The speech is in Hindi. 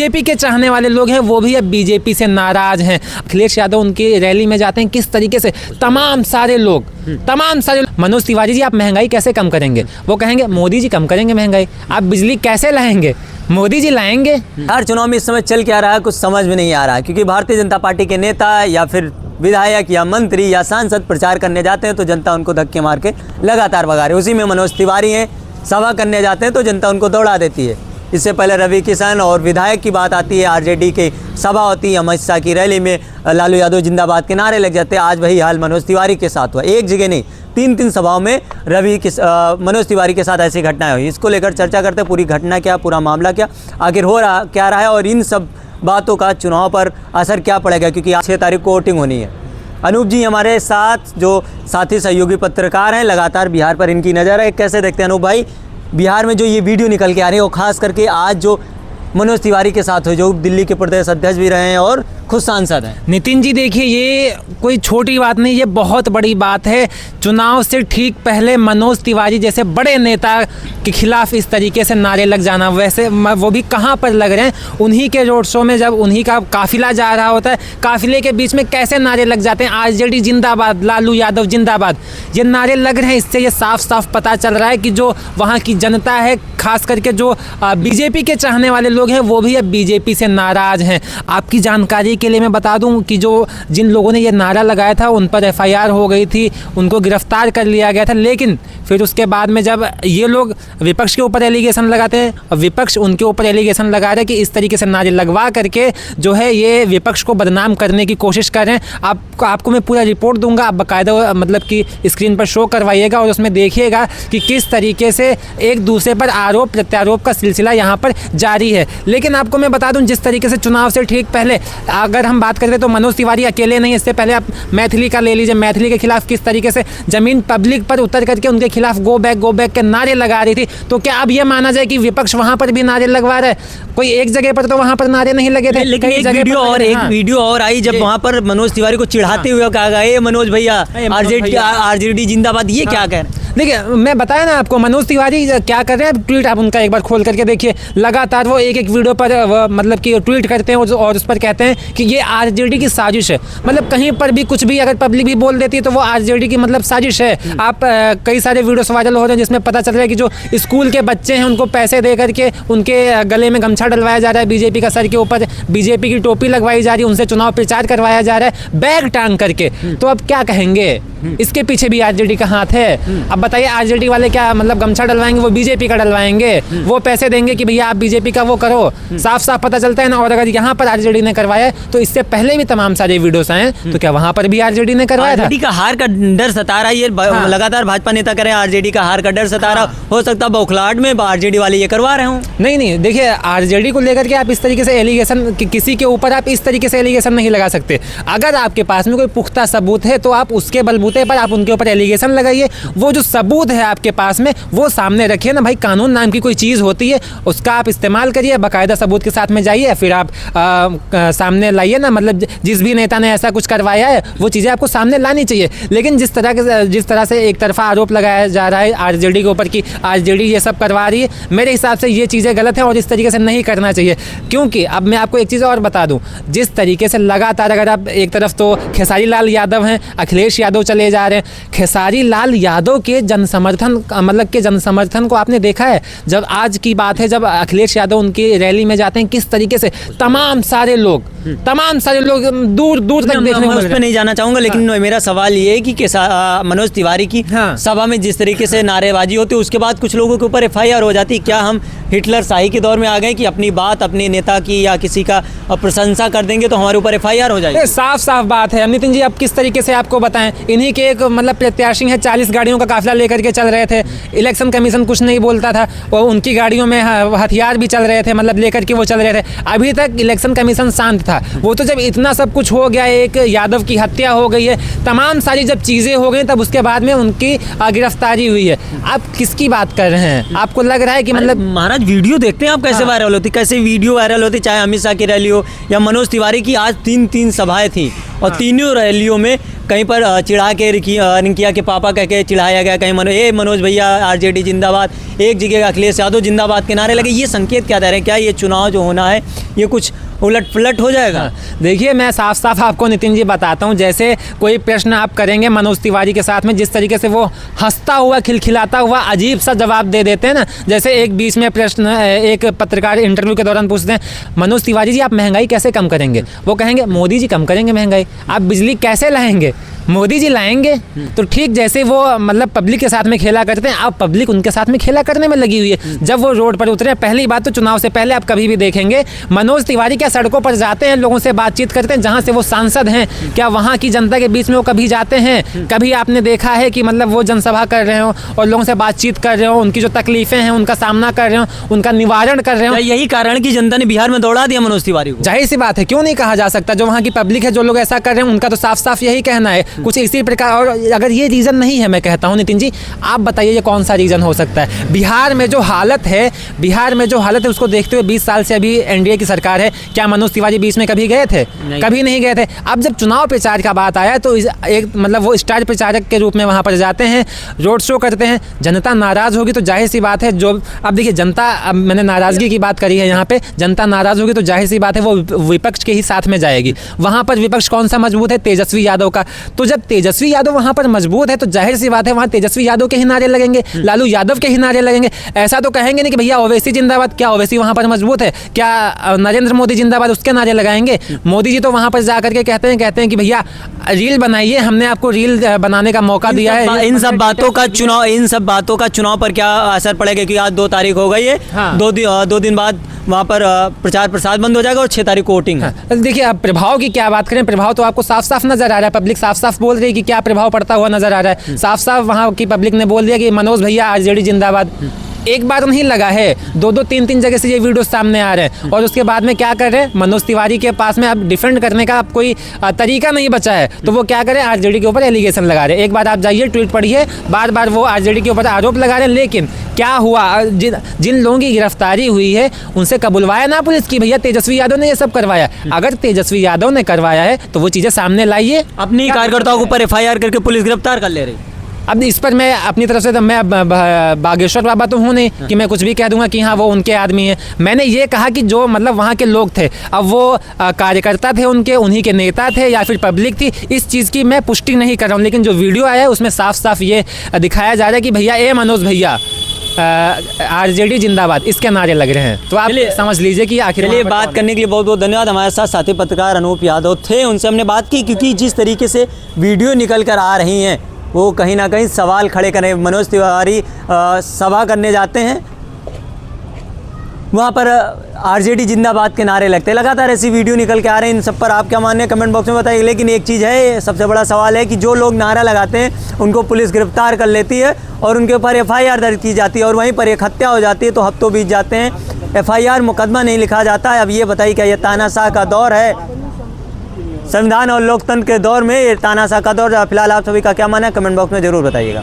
बीजेपी के चाहने वाले लोग हैं वो भी अब बीजेपी से नाराज हैं। अखिलेश यादव उनकी रैली में जाते हैं, किस तरीके से तमाम सारे लोग मनोज तिवारी जी आप महंगाई कैसे कम करेंगे, वो कहेंगे मोदी जी कम करेंगे महंगाई। आप बिजली कैसे लाएंगे, मोदी जी लाएंगे। हर चुनाव में इस समय चल क्या रहा है कुछ समझ में नहीं आ रहा है, क्योंकि भारतीय जनता पार्टी के नेता या फिर विधायक या मंत्री या सांसद प्रचार करने जाते हैं तो जनता उनको धक्के मार के लगातार भगा रही है। उसी में मनोज तिवारी हैं, सभा करने जाते हैं तो जनता उनको दौड़ा देती है। इससे पहले रवि किशन और विधायक की बात आती है, आरजेडी की सभा होती है, अमित शाह की रैली में लालू यादव जिंदाबाद के नारे लग जाते हैं। आज वही हाल मनोज तिवारी के साथ हुआ, एक जगह नहीं तीन सभाओं में मनोज तिवारी के साथ ऐसी घटनाएं हुई। इसको लेकर चर्चा करते हैं, पूरी घटना क्या, पूरा मामला क्या, आखिर हो रहा क्या रहा है और इन सब बातों का चुनाव पर असर क्या पड़ेगा, क्योंकि 6 तारीख को वोटिंग होनी है। अनूप जी हमारे साथ जो साथी सहयोगी पत्रकार हैं, लगातार बिहार पर इनकी नज़र है। कैसे देखते हैं अनूप भाई, बिहार में जो ये वीडियो निकल के आ रही है, वो खास करके आज जो मनोज तिवारी के साथ हो, जो दिल्ली के प्रदेश अध्यक्ष भी रहे हैं और खुद सांसद हैं। नितिन जी देखिए, ये कोई छोटी बात नहीं, ये बहुत बड़ी बात है। चुनाव से ठीक पहले मनोज तिवारी जैसे बड़े नेता के खिलाफ इस तरीके से नारे लग जाना, वैसे वो भी कहाँ पर लग रहे हैं, उन्हीं के रोड शो में जब उन्हीं का काफिला जा रहा होता है, काफिले के बीच में कैसे नारे लग जाते हैं, आरजेडी जिंदाबाद, लालू यादव जिंदाबाद, ये नारे लग रहे हैं। इससे ये साफ साफ पता चल रहा है कि जो वहाँ की जनता है, खास करके जो बीजेपी के चाहने वाले लोग हैं, वो भी अब बीजेपी से नाराज हैं। आपकी जानकारी के लिए मैं बता दूं कि जो जिन लोगों ने ये नारा लगाया था उन पर एफआईआर हो गई थी, उनको गिरफ्तार कर लिया गया था। लेकिन फिर उसके बाद में जब ये लोग विपक्ष के ऊपर एलिगेशन लगाते हैं और विपक्ष उनके ऊपर एलिगेशन लगा रहे हैं कि इस तरीके से नारे लगवा करके जो है ये विपक्ष को बदनाम करने की कोशिश कर रहे हैं। आपको मैं पूरा रिपोर्ट दूंगा, आप बाकायदा मतलब कि स्क्रीन पर शो करवाइएगा और उसमें देखिएगा कि किस तरीके से एक दूसरे पर आरोप प्रत्यारोप का सिलसिला यहाँ पर जारी है। लेकिन आपको मैं बता दूं, जिस तरीके से चुनाव से ठीक पहले अगर हम बात करें तो मनोज तिवारी अकेले नहीं, इससे पहले आप मैथिली का ले लीजिए, मैथिली के खिलाफ किस तरीके से जमीन पब्लिक पर उतर करके उनके खिलाफ गो बैक के नारे लगा रही थी। तो क्या अब ये माना जाए कि विपक्ष वहां पर भी नारे लगवा रहा है? कोई एक जगह पर तो वहां पर नारे नहीं लगे थे, लेकिन एक वीडियो और आई जब वहां पर मनोज तिवारी को चिढ़ाते हुए कहा गया, ये मनोज भैया आरजेडी जिंदाबाद, ये क्या कह रहे हैं? देखिए मैं बताया ना आपको, मनोज तिवारी क्या कर रहे हैं, ट्वीट आप उनका एक बार खोल करके देखिए। लगातार वो एक वीडियो पर मतलब कि ट्वीट करते हैं और उस पर कहते हैं कि ये आरजेडी की साजिश है। मतलब कहीं पर भी कुछ भी अगर पब्लिक भी बोल देती है तो वो आरजेडी की मतलब साजिश है। आप कई सारे वीडियोस वायरल हो रहे हैं जिसमें पता चल रहा है कि जो स्कूल के बच्चे हैं उनको पैसे दे करके उनके गले में गमछा डलवाया जा रहा है, बीजेपी का सर के ऊपर बीजेपी की टोपी लगवाई जा रही है, उनसे चुनाव प्रचार करवाया जा रहा है बैग टांग करके। तो अब क्या कहेंगे, इसके पीछे भी आरजेडी का हाथ है। अब बताइए आरजेडी वाले क्या मतलब गमछा डलवाएंगे, वो बीजेपी का डलवाएंगे, वो पैसे देंगे कि भैया आप बीजेपी का वो करो। साफ साफ पता चलता है ना। और अगर यहाँ पर आरजेडी ने करवाया तो इससे पहले भी तमाम सारे वीडियोस आए, तो क्या वहां पर भी आरजेडी ने करवाया था? आरजेडी का हार का डर सता रहा है, ये लगातार भाजपा नेता करें, आरजेडी का हार का डर सता रहा। हो सकता है बौखलाहट में आरजेडी वाले ये करवा रहे हो। नहीं देखिए, आरजेडी को लेकर के आप इस तरीके से एलिगेशन, किसी के ऊपर आप इस तरीके से एलिगेशन नहीं लगा सकते। अगर आपके पास में कोई पुख्ता सबूत है तो आप उसके बलबूते पर आप उनके ऊपर एलिगेशन लगाइए। वो जो सबूत है आपके पास में वो सामने रखिए ना भाई। कानून नाम की कोई चीज़ होती है, उसका आप इस्तेमाल करिए, बाकायदा सबूत के साथ में जाइए, फिर आप सामने लाइए ना। मतलब जिस भी नेता ने ऐसा कुछ करवाया है वो चीज़ें आपको सामने लानी चाहिए। लेकिन जिस तरह से एक तरफा आरोप लगाया जा रहा है आरजेडी के ऊपर कि आरजेडी ये सब करवा रही है, मेरे हिसाब से ये चीज़ें गलत हैं और इस तरीके से नहीं करना चाहिए। क्योंकि अब मैं आपको एक चीज़ और बता दूं, जिस तरीके से लगातार अगर आप एक तरफ तो खेसारी लाल यादव हैं, अखिलेश यादव चले जा रहे हैं, खेसारी लाल यादव के जनसमर्थन को आपने देखा है। जब आज की बात है, जब अखिलेश यादव उनकी रैली में जाते हैं, किस तरीके से तमाम सारे लोग दूर दूर तक देखने को मिल रहे हैं। नहीं जाना चाहूंगा, लेकिन मेरा सवाल ये है कि मनोज तिवारी की सभा में जिस तरीके से नारेबाजी होती है, उसके बाद कुछ लोगों के ऊपर एफआईआर हो जाती है। क्या हम हिटलर शाही के दौर में आ गए कि अपनी बात अपने नेता की या किसी का प्रशंसा कर देंगे तो हमारे ऊपर एफआईआर हो जाएगी? साफ साफ बात है नितिन जी। अब किस तरीके से आपको बताएं, इन्हीं के एक मतलब प्रत्याशी है, 40 गाड़ियों का काफिला लेकर के चल रहे थे। इलेक्शन कमीशन कुछ नहीं बोलता था और उनकी गाड़ियों में हथियार भी चल रहे थे, मतलब लेकर के वो चल रहे थे। अभी तक इलेक्शन कमीशन शांत था। वो तो जब इतना सब कुछ हो गया, एक यादव की हत्या हो गई है, तमाम सारी जब चीजें हो गई, तब उसके बाद में उनकी गिरफ्तारी हुई है। आप किसकी बात कर रहे हैं? आपको लग रहा है कि मतलब महाराज वीडियो देखते हैं आप कैसे वायरल होती, कैसे वीडियो वायरल होती, चाहे अमित शाह की रैली हो या मनोज तिवारी की आज 3 सभाएं थी और तीनों रैलियों में कहीं पर चिढ़ा के रिंकिया के पापा कह के चिढ़ाया गया, कहीं मनोज भैया आरजेडी जिंदाबाद, एक जगह अखिलेश यादव जिंदाबाद के नारे लगे। ये संकेत क्या दे रहे हैं? क्या ये चुनाव जो होना है ये कुछ उलट पलट हो जाएगा? देखिए, मैं साफ साफ आपको नितिन जी बताता हूँ, जैसे कोई प्रश्न आप करेंगे मनोज तिवारी के साथ में, जिस तरीके से वो हंसता हुआ खिलखिलाता हुआ अजीब सा जवाब दे देते हैं ना, जैसे एक बीच में प्रश्न एक पत्रकार इंटरव्यू के दौरान पूछते हैं, मनोज तिवारी जी आप महंगाई कैसे कम करेंगे? वो कहेंगे मोदी जी कम करेंगे महंगाई। आप बिजली कैसे लाएंगे? मोदी जी लाएंगे। तो ठीक जैसे वो मतलब पब्लिक के साथ में खेला करते हैं, अब पब्लिक उनके साथ में खेला करने में लगी हुई है। जब वो रोड पर उतरे, पहली बात तो चुनाव से पहले आप कभी भी देखेंगे मनोज तिवारी क्या सड़कों पर जाते हैं, लोगों से बातचीत करते हैं, जहां से वो सांसद हैं, क्या वहां की जनता के बीच में वो कभी जाते हैं? कभी आपने देखा है कि मतलब वो जनसभा कर रहे हो और लोगों से बातचीत कर रहे हो, उनकी जो तकलीफें हैं उनका सामना कर रहे हो, उनका निवारण कर रहे हो? यही कारण कि जनता ने बिहार में दौड़ा दिया मनोज तिवारी को। जाहिर सी बात है, क्यों नहीं कहा जा सकता? जो वहाँ की पब्लिक है, जो लोग ऐसा कर रहे हैं, उनका तो साफ साफ यही कहना है कुछ इसी प्रकार। और अगर ये रीज़न नहीं है, मैं कहता हूँ नितिन जी, आप बताइए ये कौन सा रीज़न हो सकता है? बिहार में जो हालत है उसको देखते हुए 20 साल से अभी एनडीए की सरकार है, क्या मनोज तिवारी बीच में कभी गए थे? कभी नहीं गए थे। अब जब चुनाव प्रचार का बात आया तो एक मतलब वो स्टार प्रचारक के रूप में वहाँ पर जाते हैं, रोड शो करते हैं, जनता नाराज़ होगी तो जाहिर सी बात है जो अब देखिए जनता, अब मैंने नाराज़गी की बात करी है यहाँ पे, जनता नाराज़ होगी तो जाहिर सी बात है वो विपक्ष के ही साथ में जाएगी। वहाँ पर विपक्ष कौन सा मजबूत है? तेजस्वी यादव का। तो जब तेजस्वी यादव वहाँ पर मजबूत है तो जाहिर सी बात है वहाँ तेजस्वी यादव के ही नारे लगेंगे, लालू यादव के ही नारे लगेंगे। ऐसा तो कहेंगे नहीं कि भैया ओवैसी जिंदाबाद। क्या ओवैसी वहाँ पर मजबूत है? क्या नरेंद्र मोदी जिंदाबाद उसके नारे लगाएंगे? मोदी जी तो वहाँ पर जाकर के कहते हैं कि भैया रील बनाइए, हमने आपको रील बनाने का मौका दिया है। इन सब बातों का चुनाव पर क्या असर पड़ेगा? कि आज 2 तारीख हो गई है, हाँ। 2 दिन बाद वहाँ पर प्रचार प्रसार बंद हो जाएगा और 6 तारीख को वोटिंग है। देखिए, अब प्रभाव की क्या बात करें, प्रभाव तो आपको साफ साफ नजर आ रहा है। पब्लिक साफ साफ बोल रही है कि क्या प्रभाव पड़ता हुआ नजर आ रहा है। साफ साफ वहाँ की पब्लिक ने बोल दिया कि मनोज भैया आरजेडी जिंदाबाद। एक बार नहीं लगा है, 2-2 3-3 जगह से ये वीडियो सामने आ रहे हैं। और उसके बाद में क्या कर रहे हैं? मनोज तिवारी के पास में अब डिफेंड करने का अब कोई तरीका नहीं बचा है, तो वो क्या करें? आरजेडी के ऊपर एलिगेशन लगा रहे हैं। एक बार आप जाइए, ट्वीट पढ़िए, बार बार वो आरजेडी के ऊपर आरोप लगा रहे हैं। लेकिन क्या हुआ? जिन लोगों की गिरफ्तारी हुई है उनसे कबुलवाया ना पुलिस की भैया तेजस्वी यादव ने ये सब करवाया। अगर तेजस्वी यादव ने करवाया है तो वो चीज़ें सामने लाइए। अपनी कार्यकर्ताओं के ऊपर FIR करके पुलिस गिरफ्तार कर ले रही। अब इस पर मैं अपनी तरफ से तो मैं बागेश्वर बाबा तो हूँ नहीं कि मैं कुछ भी कह दूंगा कि हाँ वो उनके आदमी हैं। मैंने ये कहा कि जो मतलब वहाँ के लोग थे, अब वो कार्यकर्ता थे उनके, उन्हीं के नेता थे या फिर पब्लिक थी, इस चीज़ की मैं पुष्टि नहीं कर रहा हूँ। लेकिन जो वीडियो आया है उसमें साफ साफ ये दिखाया जा रहा है कि भैया ए मनोज भैया आरजेडी जिंदाबाद इसके नारे लग रहे हैं। तो आप समझ लीजिए कि आखिर। चलिए, बात करने के लिए बहुत बहुत धन्यवाद। हमारे साथ साथी पत्रकार अनूप यादव थे, उनसे हमने बात की, क्योंकि जिस तरीके से वीडियो निकल कर आ रही हैं वो कहीं ना कहीं सवाल खड़े करें। मनोज तिवारी सभा करने जाते हैं, वहाँ पर आरजेडी जिंदाबाद के नारे लगते हैं। लगातार ऐसी वीडियो निकल के आ रहे हैं। इन सब पर आप क्या मानने हैं कमेंट बॉक्स में बताइए। लेकिन एक चीज़ है, सबसे बड़ा सवाल है कि जो लोग नारा लगाते हैं उनको पुलिस गिरफ्तार कर लेती है और उनके ऊपर FIR दर्ज की जाती है, और वहीं पर एक हत्या हो जाती है तो हफ्तों बीत जाते हैं, FIR मुकदमा नहीं लिखा जाता है। अब ये बताइए, क्या ये तानाशाह का दौर है? संविधान और लोकतंत्र के दौर में ये तानाशाह का दौर। फिलहाल आप सभी का क्या मानना है कमेंट बॉक्स में ज़रूर बताइएगा।